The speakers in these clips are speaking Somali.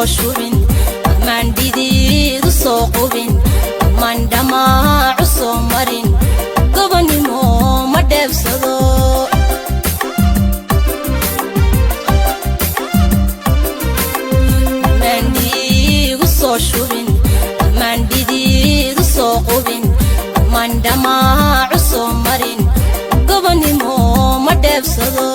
soo shubin amaan dhidiid u soo qubin amaan dhamaacu soo marin gobonimo ma dheebsado amaan dhiig u soo shubin amaan dhidiid u soo qubin amaan dhamaacu soo marin gobonimo ma dheebsado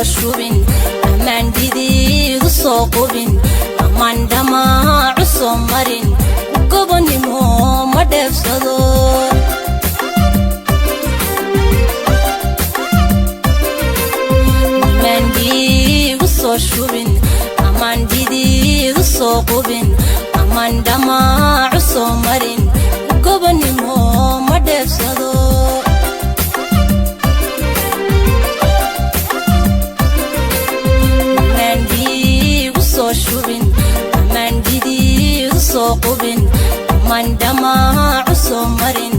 shubin amaan dhidiid u soo qubin amaan dhamaacu soo marin gobonimo ma dheebsado amaan dhiig u soo shubin amaan dhidiid u soo qubin amaan dhamaacu soo marin gobonimo ma dheebsado shubin amaan dhidiid u soo qubin amaan dhamaacu soo marin